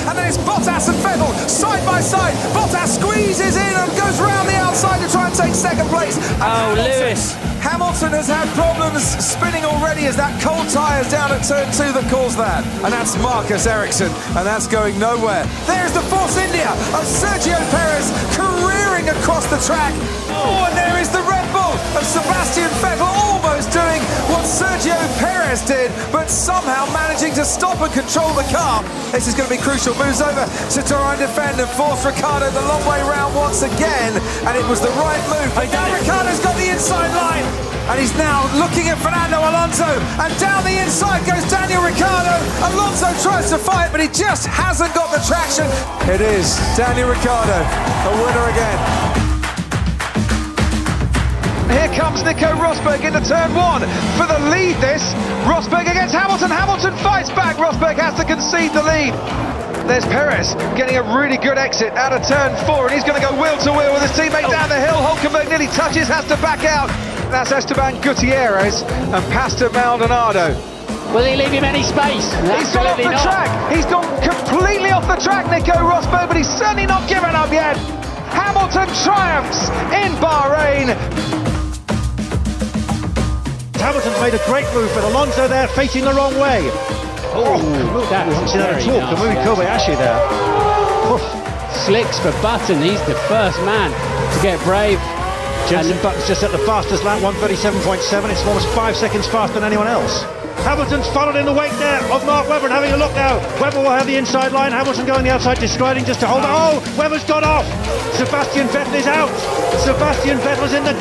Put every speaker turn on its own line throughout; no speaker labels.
and then it's Bottas and Vettel side by side. Bottas squeezes in and goes round the outside to try and take second place.
Oh, Lewis.
Hamilton has had problems spinning already as that cold tyres down at turn 2 that caused that. And that's Marcus Ericsson, and that's going nowhere. There's the Force India of Sergio Perez careering across the track. Oh, and there is the Red Bull of Sebastian Vettel almost doing what Sergio Perez did, but somehow managing to stop and control the car. This is going to be crucial. Moves over to try and defend and force Ricciardo the long way round once again, and it was the right move. But now Ricciardo's got the inside line, and he's now looking at Fernando Alonso, and down the inside goes Daniel Ricciardo. Alonso tries to fight, but he just hasn't got the traction. It is Daniel Ricciardo, the winner again. Here comes Nico Rosberg into turn 1 for the lead. This Rosberg against Hamilton. Hamilton fights back. Rosberg has to concede the lead. There's Perez getting a really good exit out of turn 4, and he's going to go wheel to wheel with his teammate down the hill. Hulkenberg nearly touches, has to back out. That's Esteban Gutierrez and Pastor Maldonado.
Will he leave him any space?
He's gone off the track. He's gone completely off the track, Nico Rosberg, but he's certainly not given up yet. Hamilton triumphs in Bahrain.
Hamilton's made a great move, but Alonso there facing the wrong way.
That's very
talk. Kamui Kobayashi there. Oof.
Slicks for Button. He's the first man to get brave.
Jenson Button's just at the fastest lap, 1:37.7. It's almost 5 seconds faster than anyone else. Hamilton's followed in the wake there of Mark Webber and having a look now. Webber will have the inside line. Hamilton going the outside, discarding just to hold it. Oh, Webber's gone off. Sebastian Vettel is out. Sebastian Vettel's in the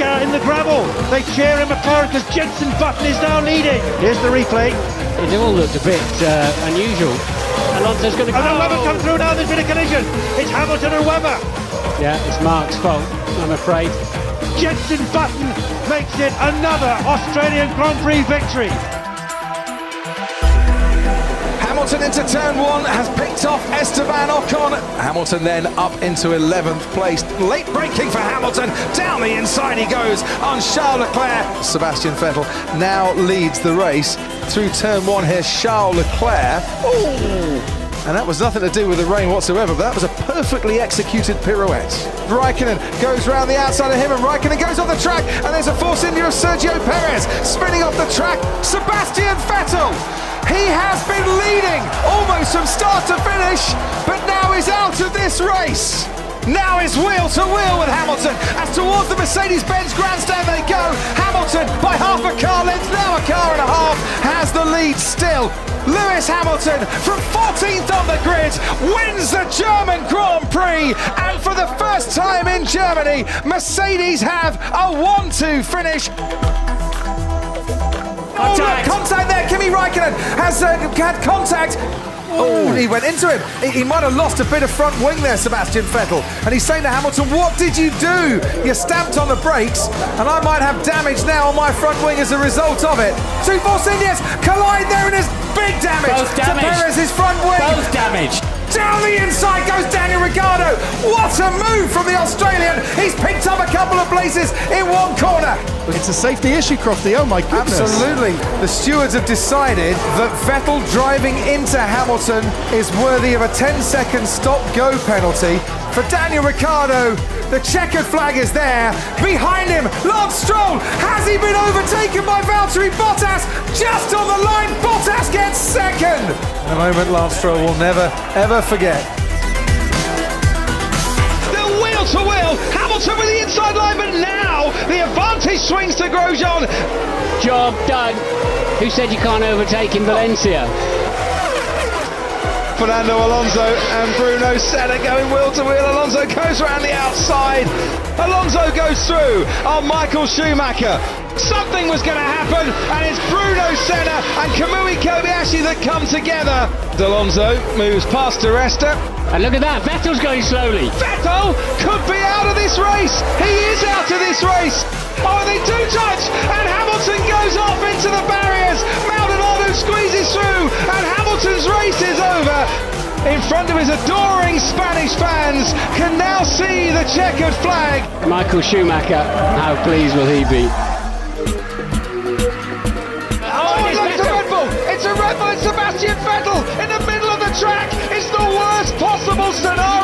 gravel. They cheer in McLaren because Jenson Button is now leading. Here's the replay.
It all looked a bit unusual. Alonso's going to go.
And then Webber come through now. There's been a collision. It's Hamilton and Webber.
Yeah, it's Mark's fault, I'm afraid.
Jenson Button makes it another Australian Grand Prix victory.
Hamilton into turn 1 has picked off Esteban Ocon. Hamilton then up into 11th place. Late braking for Hamilton. Down the inside he goes on Charles Leclerc. Sebastian Vettel now leads the race through turn 1 here. Charles Leclerc. Ooh. And that was nothing to do with the rain whatsoever, but that was a perfectly executed pirouette. Raikkonen goes round the outside of him, and Raikkonen goes off the track, and there's a Force India of Sergio Perez spinning off the track. Sebastian Vettel, he has been leading almost from start to finish, but now is out of this race. Now it's wheel to wheel with Hamilton as towards the Mercedes-Benz grandstand they go. Hamilton by half a car length, now a car and a half, has the lead still. Lewis Hamilton from 14th on the grid wins the German Grand Prix, and for the first time in Germany, Mercedes have a 1-2 finish. Contact there. Kimi Raikkonen has had contact. Oh, he went into him. He might have lost a bit of front wing there, Sebastian Vettel. And he's saying to Hamilton, what did you do? You stamped on the brakes, and I might have damage now on my front wing as a result of it. Two Force Indias collide there, and there's big damage to Perez's front wing.
Both damaged.
Down the inside goes Daniel Ricciardo. What a move from the Australian. He's picked up a couple of places in one corner.
It's a safety issue, Crofty. Oh my goodness.
Absolutely. The stewards have decided that Vettel driving into Hamilton is worthy of a 10-second stop-go penalty. For Daniel Ricciardo, the checkered flag is there. Behind him, Lance Stroll. Has he been overtaken by Valtteri Bottas? Just on the line, Bottas gets second. A moment Lance Stroll will never, ever forget.
They're wheel to wheel. Hamilton with the inside line, but now the advantage swings to Grosjean.
Job done. Who said you can't overtake in Valencia?
Fernando Alonso and Bruno Senna going wheel to wheel. Alonso goes around the outside. Alonso goes through on Michael Schumacher. Something was going to happen, and it's Bruno Senna and Kamui Kobayashi that come together. Alonso moves past Di Resta.
And look at that, Vettel's going slowly.
Vettel could be out of this race. He is out of this race. Oh, they do touch, and Hamilton goes off into the barriers. Maldonado squeezes through, and Hamilton's race is over. In front of his adoring Spanish fans, can now see the checkered flag.
Michael Schumacher, how pleased will he be?
Oh, look, it's a Red Bull! It's a Red Bull, it's Sebastian Vettel in the middle of the track. It's the worst Silverstone.